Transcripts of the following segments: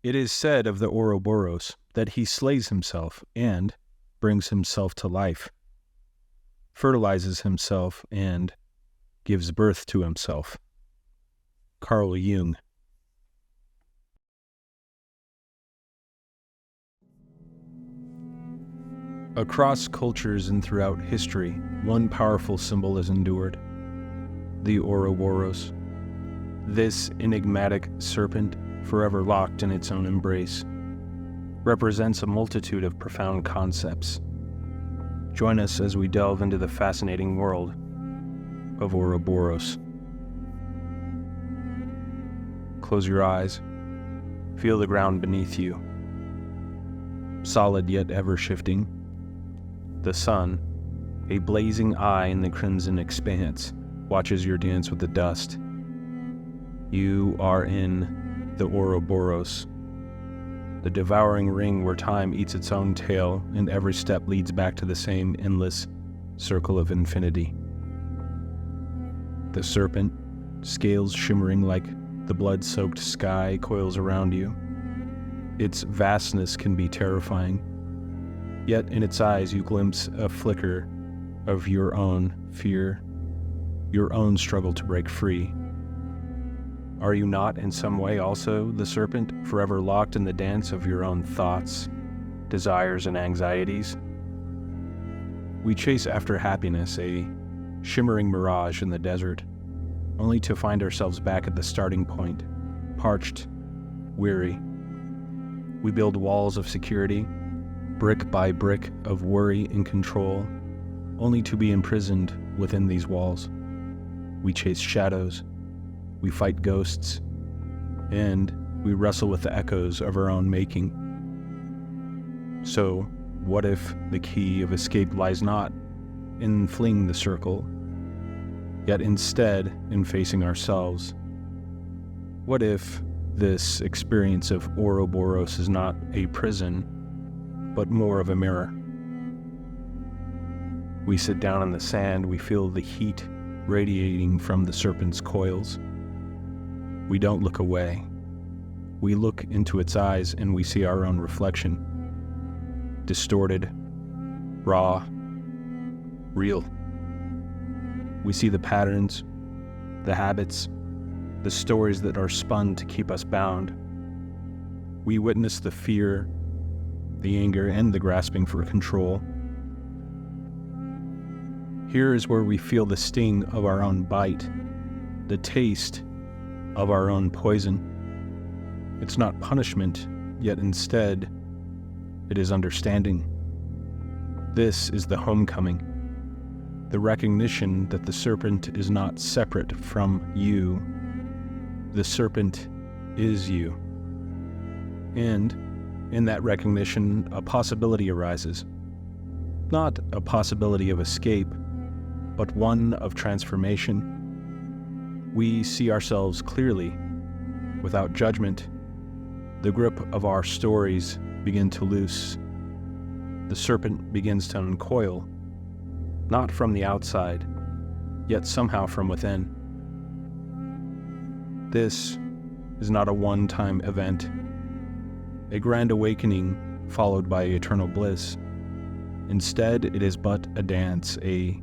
It is said of the Ouroboros that he slays himself and brings himself to life, fertilizes himself, and gives birth to himself. Carl Jung. Across cultures and throughout history, one powerful symbol has endured: the Ouroboros. This enigmatic serpent, forever locked in its own embrace, represents a multitude of profound concepts. Join us as we delve into the fascinating world of Ouroboros. Close your eyes. Feel the ground beneath you. Solid yet ever-shifting. The sun, a blazing eye in the crimson expanse, watches your dance with the dust. You are in the Ouroboros, the devouring ring where time eats its own tail and every step leads back to the same endless circle of infinity. The serpent, scales shimmering like the blood-soaked sky, coils around you. Its vastness can be terrifying, yet in its eyes you glimpse a flicker of your own fear, your own struggle to break free. Are you not in some way also the serpent, forever locked in the dance of your own thoughts, desires, and anxieties? We chase after happiness, a shimmering mirage in the desert, only to find ourselves back at the starting point, parched, weary. We build walls of security, brick by brick of worry and control, only to be imprisoned within these walls. We chase shadows, we fight ghosts, and we wrestle with the echoes of our own making. So, what if the key of escape lies not in fleeing the circle, yet instead in facing ourselves? What if this experience of Ouroboros is not a prison, but more of a mirror? We sit down in the sand, we feel the heat radiating from the serpent's coils. We don't look away. We look into its eyes and we see our own reflection. Distorted, raw, real. We see the patterns, the habits, the stories that are spun to keep us bound. We witness the fear, the anger, and the grasping for control. Here is where we feel the sting of our own bite, the taste of our own poison. It's not punishment, yet instead, it is understanding. This is the homecoming, the recognition that the serpent is not separate from you. The serpent is you. And in that recognition, a possibility arises. Not a possibility of escape, but one of transformation. We see ourselves clearly, without judgment. The grip of our stories begin to loose. The serpent begins to uncoil, not from the outside, yet somehow from within. This is not a one-time event, a grand awakening followed by eternal bliss. Instead, it is but a dance, a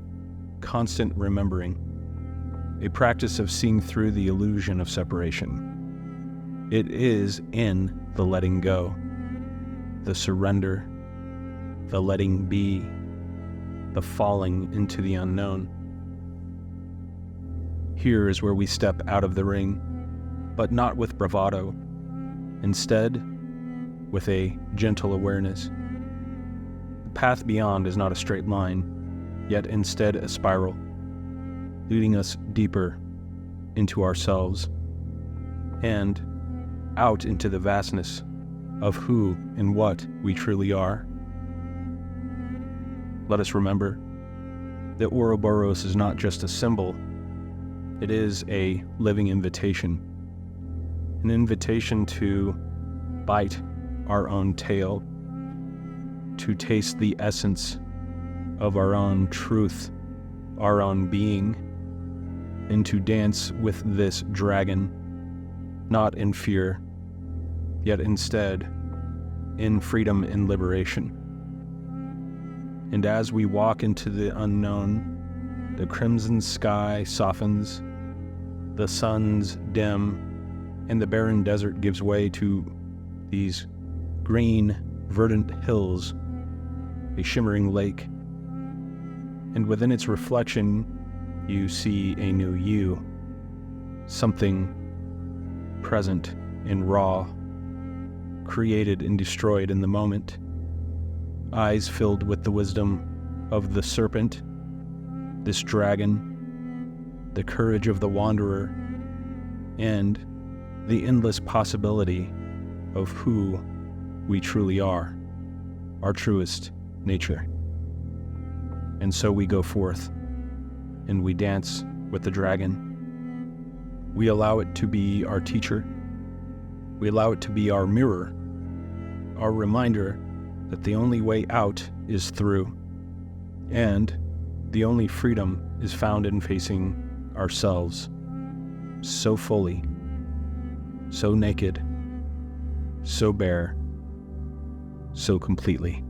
constant remembering, a practice of seeing through the illusion of separation. It is in the letting go, the surrender, the letting be, the falling into the unknown. Here is where we step out of the ring, but not with bravado. Instead, with a gentle awareness. The path beyond is not a straight line, yet instead a spiral, leading us deeper into ourselves and out into the vastness of who and what we truly are. Let us remember that Ouroboros is not just a symbol, it is a living invitation. An invitation to bite our own tail, to taste the essence of our own truth, our own being, and to dance with this dragon, not in fear, yet instead in freedom and liberation. And as we walk into the unknown, the crimson sky softens, the suns dim, and the barren desert gives way to these green, verdant hills, a shimmering lake. And within its reflection, you see a new you, something present and raw, created and destroyed in the moment, eyes filled with the wisdom of the serpent, this dragon, the courage of the wanderer, and the endless possibility of who we truly are, our truest nature. And so we go forth, and we dance with the dragon. We allow it to be our teacher. We allow it to be our mirror, our reminder that the only way out is through, and the only freedom is found in facing ourselves so fully, so naked, so bare, so completely.